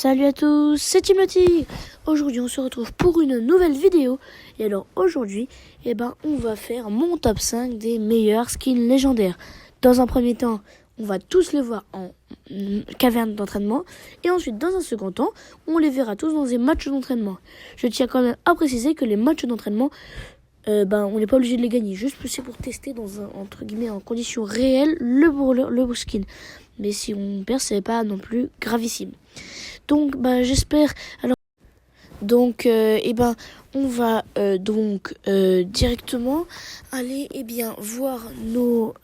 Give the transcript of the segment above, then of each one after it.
Salut à tous, c'est Timothy. Aujourd'hui on se retrouve pour une nouvelle vidéo. Et alors aujourd'hui, on va faire mon top 5 des meilleurs skins légendaires. Dans un premier temps, on va tous les voir en caverne d'entraînement. Et ensuite, dans un second temps, on les verra tous dans des matchs d'entraînement. Je tiens quand même à préciser que les matchs d'entraînement, on n'est pas obligé de les gagner. Juste c'est pour tester entre guillemets, en conditions réelles le skin. Mais si on perd, c'est pas non plus gravissime. Donc, j'espère. Alors, donc, on va directement aller voir nos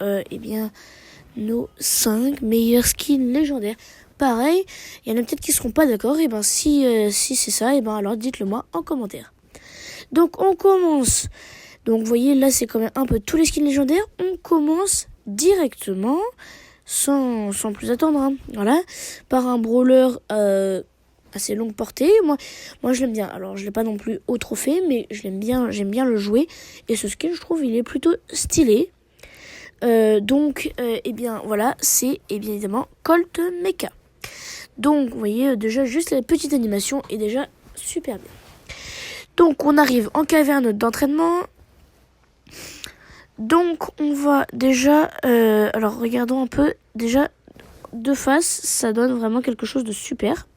5 meilleurs skins légendaires. Pareil, il y en a peut-être qui seront pas d'accord. Si c'est ça, alors dites-le moi en commentaire. Donc, on commence. Donc, vous voyez, là, c'est quand même un peu tous les skins légendaires. On commence directement. Sans plus attendre, voilà, par un brawler assez longue portée. Moi je l'aime bien. Alors je l'ai pas non plus au trophée, mais j'aime bien le jouer. Et ce skin, je trouve, il est plutôt stylé. Voilà, c'est évidemment Colt Mecha. Donc vous voyez déjà juste la petite animation est déjà super bien. Donc on arrive en caverne d'entraînement. Donc on va déjà, alors regardons un peu, déjà de face, ça donne vraiment quelque chose de super.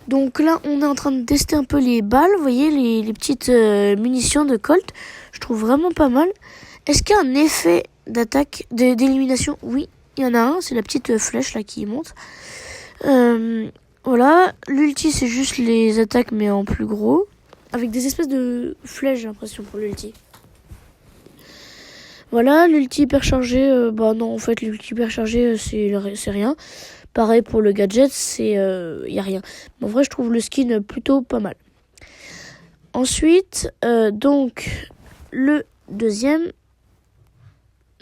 Donc là on est en train de tester un peu les balles, vous voyez les petites munitions de Colt, je trouve vraiment pas mal. Est-ce qu'il y a un effet d'attaque, d'élimination? Oui, il y en a un, c'est la petite flèche là qui monte. Voilà, l'ulti c'est juste les attaques mais en plus gros, avec des espèces de flèches j'ai l'impression pour l'ulti. Voilà, l'ulti hyper chargé, non, en fait, l'ulti hyper chargé, c'est rien. Pareil pour le gadget, y a rien. Mais en vrai, je trouve le skin plutôt pas mal. Ensuite, le deuxième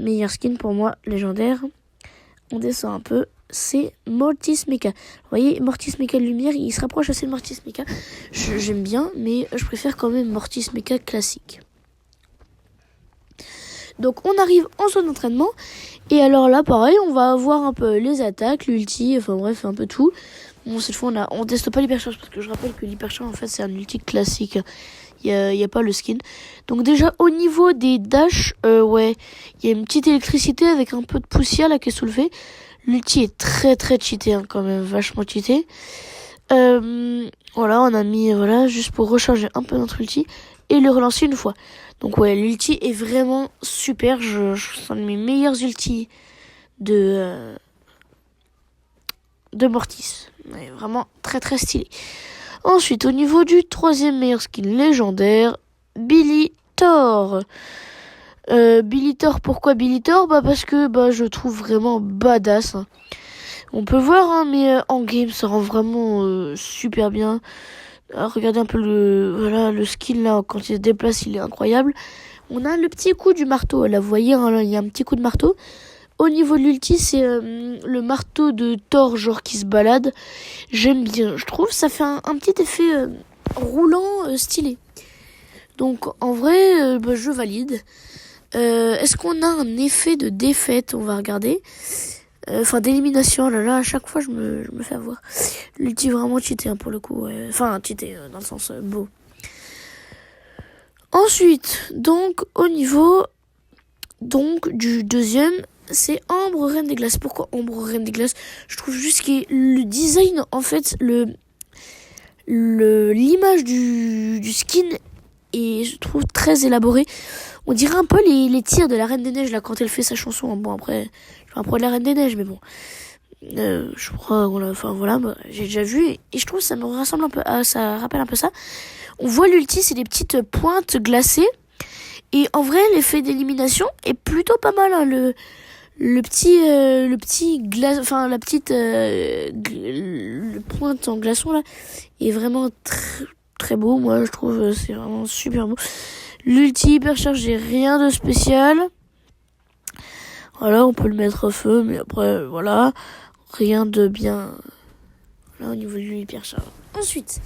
meilleur skin pour moi, légendaire, on descend un peu, c'est Mortis Mecha. Vous voyez, Mortis Mecha de lumière, il se rapproche assez de Mortis Mecha. J'aime bien, mais je préfère quand même Mortis Mecha classique. Donc on arrive en zone d'entraînement. Et alors là pareil, on va avoir un peu les attaques, l'ulti, enfin bref un peu tout. Bon, cette fois on teste pas l'hypercharge parce que je rappelle que l'hypercharge en fait c'est un ulti classique. Il y a pas le skin. Donc déjà au niveau des dash, il y a une petite électricité avec un peu de poussière là qui est soulevée. L'ulti est très très cheaté quand même, vachement cheaté. Voilà, on a mis juste pour recharger un peu notre ulti et le relancer une fois. Donc l'ulti est vraiment super. C'est un de mes meilleurs ultis de Mortis. Ouais, vraiment très très stylé. Ensuite, au niveau du troisième meilleur skin légendaire, Billy Thor. Billy Thor, pourquoi Billy Thor? Parce que je trouve vraiment badass. On peut voir, mais en game, ça rend vraiment super bien. Regardez un peu le skill là, quand il se déplace, il est incroyable. On a le petit coup du marteau, là vous voyez, il y a un petit coup de marteau. Au niveau de l'ulti, c'est le marteau de Thor, genre qui se balade. J'aime bien, je trouve ça fait un petit effet roulant stylé. Donc en vrai, je valide. Est-ce qu'on a un effet de défaite? On va regarder. D'élimination, là, à chaque fois, je me fais avoir. L'ulti vraiment cheaté, pour le coup. Enfin, cheaté, dans le sens beau. Ensuite, donc, au niveau du deuxième, c'est Ambre Reine des Glaces. Pourquoi Ambre Reine des Glaces? Je trouve juste que le design, en fait, l'image du skin est, je trouve, très élaborée. On dirait un peu les tirs de la Reine des Neiges, là, quand elle fait sa chanson. Bon, après, je suis un pro de la Reine des Neiges, mais bon. Je crois, j'ai déjà vu. Et je trouve que ça me ressemble un peu ça rappelle un peu ça. On voit l'ulti, c'est des petites pointes glacées. Et en vrai, l'effet d'élimination est plutôt pas mal, hein. Le petit glace, enfin, la petite, le pointe en glaçon, là, est vraiment très, très beau. Moi, je trouve, c'est vraiment super beau. L'ulti hyper chargé, rien de spécial. Voilà, on peut le mettre au feu, mais après, voilà, rien de bien. Là, au niveau de l'hyper charge. Ensuite,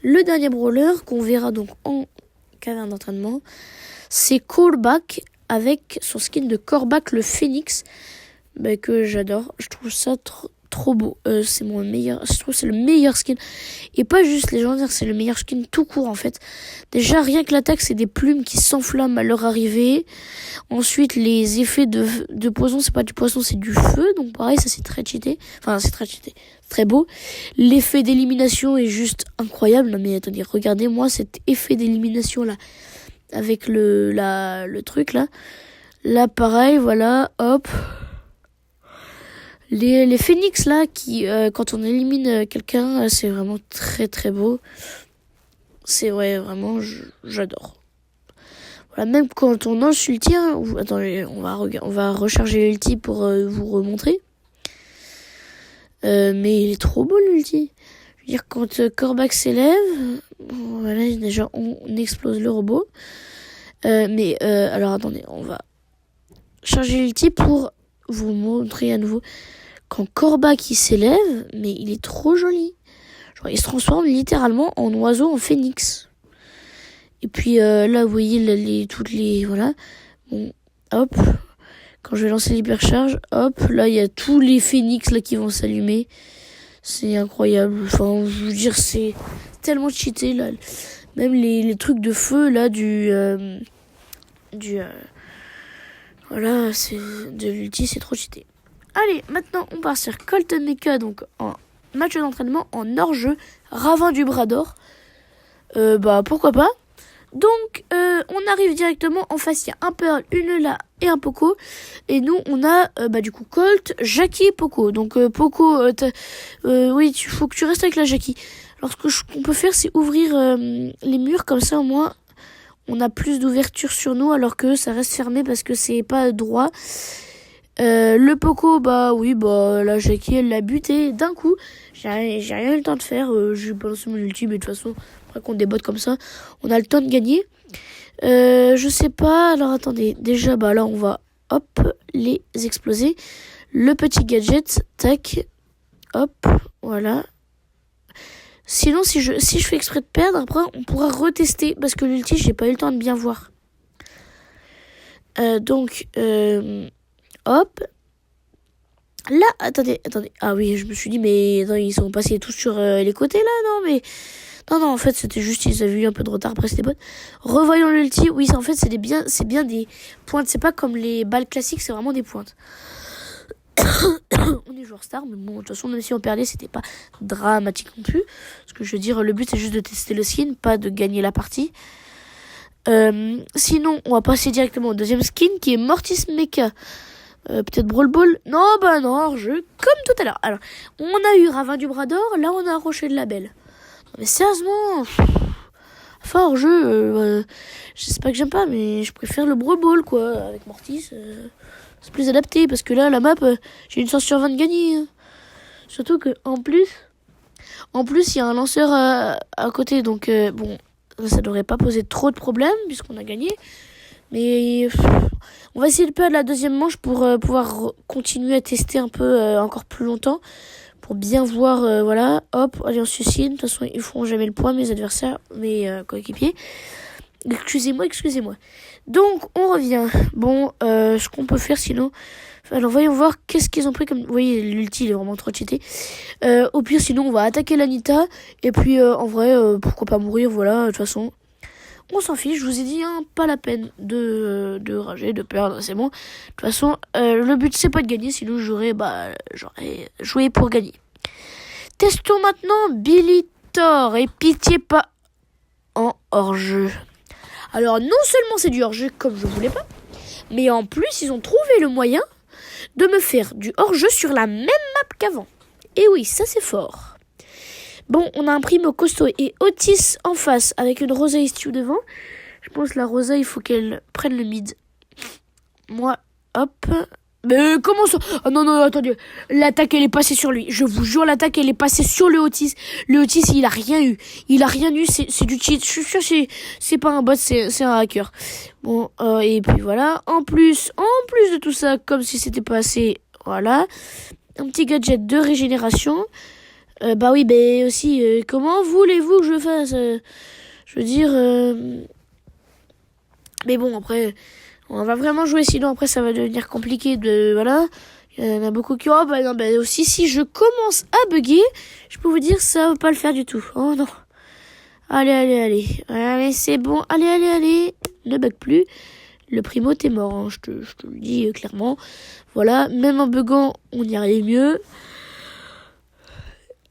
le dernier brawler qu'on verra donc en caverne d'entraînement, c'est Corbac avec son skin de Corbac le Phoenix, que j'adore. Je trouve ça trop beau. C'est mon meilleur, je trouve que c'est le meilleur skin. Et pas juste légendaire, c'est le meilleur skin tout court en fait. Déjà rien que l'attaque, c'est des plumes qui s'enflamment à leur arrivée. Ensuite les effets de poison, c'est pas du poisson, c'est du feu. Donc pareil, ça c'est très cheaté. Enfin c'est très cheaté, très beau. L'effet d'élimination est juste incroyable. Non mais attendez, regardez-moi cet effet d'élimination là. Avec le truc là. Là pareil, voilà, hop. Les phénix là qui quand on élimine quelqu'un, c'est vraiment très très beau. C'est ouais vraiment j'adore. Voilà, même quand on lance l'ulti, attendez, on va recharger l'ulti pour vous remontrer. Mais il est trop beau l'ulti. Je veux dire quand Corbac s'élève, voilà déjà on explose le robot. Mais alors attendez, on va charger l'ulti pour vous montrer à nouveau. Quand Corbac il s'élève, mais il est trop joli. Genre, il se transforme littéralement en oiseau, en phénix. Et puis là, vous voyez toutes les voilà. Bon, hop. Quand je vais lancer l'hypercharge, hop, là il y a tous les phénix là qui vont s'allumer. C'est incroyable. Enfin, je veux dire, c'est tellement cheaté là. Même les trucs de feu là voilà, c'est de l'ulti, c'est trop cheaté. Allez, maintenant on part sur Colton Mecha, donc en match d'entraînement en hors-jeu, ravin du bras d'or. Bah pourquoi pas. Donc on arrive directement en face, il y a un Pearl, une La et un Poco. Et nous on a du coup Colt, Jackie et Poco. Donc Poco, oui, il faut que tu restes avec la Jackie. Alors ce qu'on peut faire, c'est ouvrir les murs, comme ça au moins on a plus d'ouverture sur nous, alors que ça reste fermé parce que c'est pas droit. Le Poco, bah oui, bah la Jackie elle l'a buté d'un coup. J'ai rien eu le temps de faire. J'ai balancé mon ulti, mais de toute façon, après qu'on débote comme ça, on a le temps de gagner. Je sais pas. Alors attendez, déjà bah là on va hop les exploser. Le petit gadget, tac, hop, voilà. Sinon si je fais exprès de perdre, après on pourra retester parce que l'ulti j'ai pas eu le temps de bien voir. Donc hop. Là, attendez. Ah oui, je me suis dit, mais non, ils sont passés tous sur les côtés là, non, mais... Non, en fait, c'était juste, ils avaient eu un peu de retard, après c'était bon. Revoyons l'ulti, oui, en fait, c'est bien des pointes, c'est pas comme les balles classiques, c'est vraiment des pointes. On est joueur star, mais bon, de toute façon, même si on perdait, c'était pas dramatique non plus. Parce que je veux dire, le but, c'est juste de tester le skin, pas de gagner la partie. Sinon, on va passer directement au deuxième skin, qui est Mortis Mecha. Peut-être Brawl Ball. Non, bah non, hors-jeu, comme tout à l'heure. Alors, on a eu Ravin du Bras d'Or, là on a Rocher de la Belle. Non, mais sérieusement, enfin hors-jeu, je sais pas que j'aime pas, mais je préfère le Brawl Ball, quoi, avec Mortis. C'est plus adapté, parce que là, la map, j'ai une chance sur 20 de gagner. Hein. Surtout que, en plus, il y a un lanceur à côté, donc bon, ça devrait pas poser trop de problèmes, puisqu'on a gagné. Mais on va essayer de perdre la deuxième manche pour pouvoir continuer à tester un peu encore plus longtemps. Pour bien voir, voilà, hop, allez on se suicide. De toute façon, ils feront jamais le point, mes adversaires, mes coéquipiers. Excusez-moi. Donc, on revient. Bon, ce qu'on peut faire sinon... Alors, voyons voir qu'est-ce qu'ils ont pris comme... Vous voyez, l'ulti, il est vraiment trop cheaté. Au pire, sinon, on va attaquer l'Anita. Et puis, en vrai, pourquoi pas mourir, voilà, de toute façon... On s'en fiche, je vous ai dit, hein, pas la peine de rager, de perdre, c'est bon. De toute façon, le but c'est pas de gagner, sinon j'aurais joué pour gagner. Testons maintenant Billy Thor et pitié pas en hors-jeu. Alors non seulement c'est du hors-jeu comme je voulais pas, mais en plus ils ont trouvé le moyen de me faire du hors-jeu sur la même map qu'avant. Et oui, ça c'est fort. Bon, on a un primo costaud et Otis en face avec une Rosalie Stew devant. Je pense que la Rosa, il faut qu'elle prenne le mid. Moi, hop. Mais comment ça? Oh non, attendez. L'attaque, elle est passée sur lui. Je vous jure, l'attaque, elle est passée sur le Otis. Le Otis, il a rien eu. C'est du cheat. Je suis sûr que c'est pas un bot, c'est un hacker. Bon, et puis voilà. En plus de tout ça, comme si c'était pas assez, voilà. Un petit gadget de régénération. Bah oui, mais aussi, comment voulez-vous que je fasse je veux dire... Mais bon, après, On va vraiment jouer, sinon après ça va devenir compliqué de... Voilà. Il y en a beaucoup qui... Oh bah non, bah aussi si je commence à bugger, je peux vous dire ça va pas le faire du tout. Oh non. Allez, c'est bon. Allez. Ne bug plus. Le primo t'es mort, hein. Je te le dis clairement. Voilà, même en buguant, on y arrive mieux.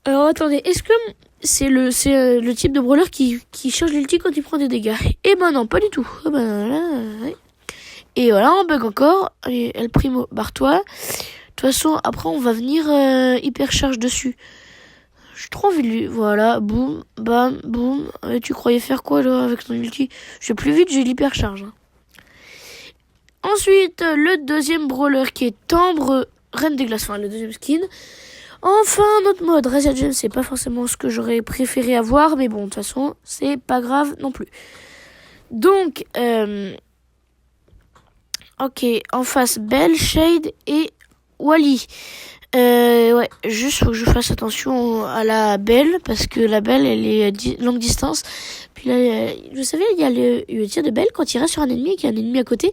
Alors attendez, est-ce que c'est le type de brawler qui change l'ulti quand il prend des dégâts? Eh ben non, pas du tout. Ah ben là, ouais. Et voilà, on bug encore. Allez, El Primo, barre-toi. De toute façon, après, on va venir hyper charge dessus. J'ai trop envie de lui. Voilà, boum, bam, boum. Tu croyais faire quoi là avec ton ulti? Je vais plus vite, j'ai l'hypercharge. Hein. Ensuite, le deuxième brawler qui est Timbre, Reine des Glaces. Enfin, le deuxième skin. Enfin, notre mode. Razia Gem, c'est pas forcément ce que j'aurais préféré avoir. Mais bon, de toute façon, c'est pas grave non plus. Donc, ok, en face, Belle, Shade et Wally. Ouais, juste faut que je fasse attention à la Belle, parce que la Belle, elle est longue distance. Puis là, vous savez, il y a le tir de Belle, quand il reste sur un ennemi et qu'il y a un ennemi à côté,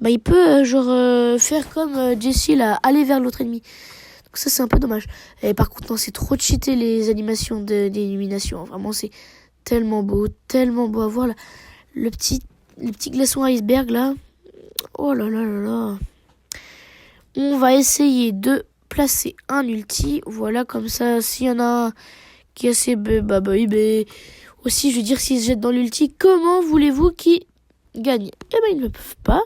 bah il peut faire comme Jessie, là, aller vers l'autre ennemi. Donc ça, c'est un peu dommage. Et par contre, non, c'est trop cheaté les animations d'élimination. Vraiment, c'est tellement beau à voir. Là. Le petit glaçon iceberg, là. Oh là là là là. On va essayer de placer un ulti. Voilà, comme ça, s'il y en a un qui est assez... Aussi, je veux dire, s'ils se jettent dans l'ulti, comment voulez-vous qu'ils gagnent? Eh ben, ils ne le peuvent pas.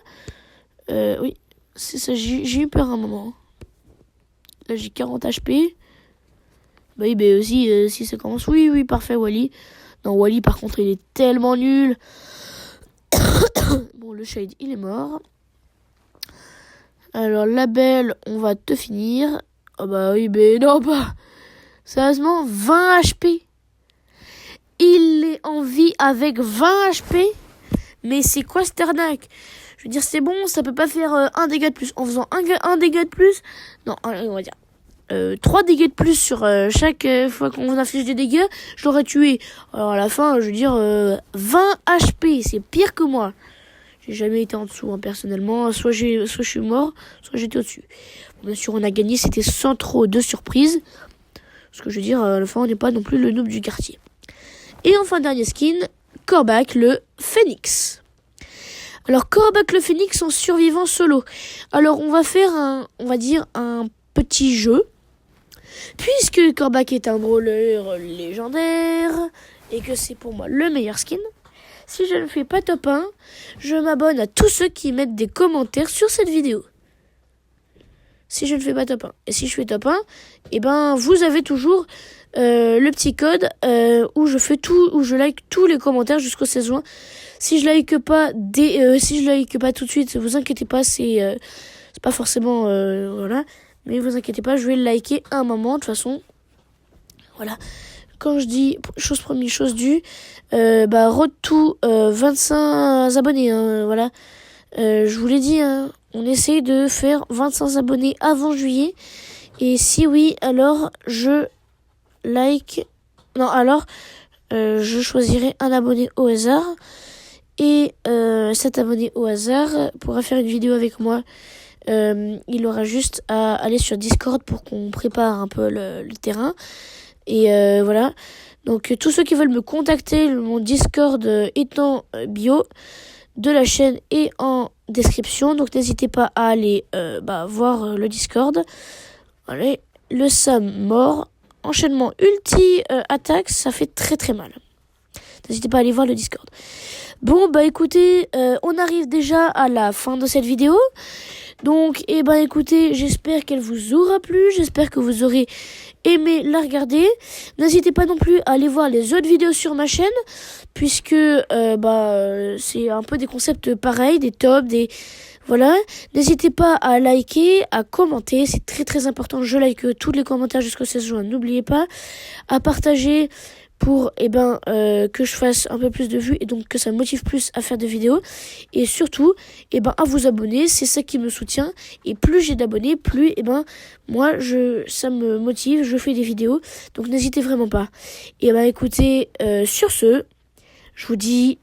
Oui, c'est ça, j'ai eu peur un moment. Là, j'ai 40 HP. Aussi, si ça commence... Oui, parfait, Wally. Non, Wally, par contre, il est tellement nul. Bon, le Shade, il est mort. Alors, la Belle, on va te finir. Oh bah oui, mais non, pas. Sérieusement, 20 HP. Il est en vie avec 20 HP. Mais c'est quoi cette arnaque? Je veux dire, c'est bon, ça peut pas faire un dégât de plus. En faisant un dégât de plus. Non, on va dire 3 dégâts de plus sur chaque fois qu'on affiche des dégâts. Je l'aurais tué. Alors à la fin, je veux dire, 20 HP. C'est pire que moi. J'ai jamais été en dessous, hein, personnellement. Soit je suis mort, soit j'étais au-dessus. Bon, bien sûr, on a gagné, c'était sans trop de surprise. Parce que je veux dire, à la fin, on n'est pas non plus le noob du quartier. Et enfin, dernier skin, Corbac le Phoenix. Alors, Corbac le Phoenix en survivant solo. Alors, on va faire un petit jeu. Puisque Corbac est un brawler légendaire, et que c'est pour moi le meilleur skin. Si je ne fais pas top 1, je m'abonne à tous ceux qui mettent des commentaires sur cette vidéo. Si je ne fais pas top 1. Et si je fais top 1, eh ben, vous avez toujours le petit code où je like tous les commentaires jusqu'au 16 juin. Si je like pas tout de suite, vous inquiétez pas, c'est pas forcément voilà, mais vous inquiétez pas, je vais le liker à un moment de toute façon. Voilà. Quand je dis chose première, chose due, road to 25 abonnés, hein, voilà. Je vous l'ai dit, hein, on essaye de faire 25 abonnés avant juillet. Et si oui, alors je choisirai un abonné au hasard. Et cet abonné au hasard pourra faire une vidéo avec moi. Il aura juste à aller sur Discord pour qu'on prépare un peu le terrain. Et voilà. Donc tous ceux qui veulent me contacter, mon Discord est en bio de la chaîne et en description. Donc n'hésitez pas à aller voir le Discord. Allez, le Sam mort. Enchaînement ulti attaque, ça fait très très mal. N'hésitez pas à aller voir le Discord. Bon, écoutez, on arrive déjà à la fin de cette vidéo. Donc, écoutez, j'espère qu'elle vous aura plu. J'espère que vous aurez aimé la regarder. N'hésitez pas non plus à aller voir les autres vidéos sur ma chaîne. Puisque, c'est un peu des concepts pareils, des tops, voilà. N'hésitez pas à liker, à commenter. C'est très très important. Je like tous les commentaires jusqu'au 16 juin. N'oubliez pas. À partager pour que je fasse un peu plus de vues et donc que ça me motive plus à faire des vidéos, et surtout à vous abonner, c'est ça qui me soutient, et plus j'ai d'abonnés, plus moi ça me motive, je fais des vidéos, donc n'hésitez vraiment pas. Et écoutez, sur ce, je vous dis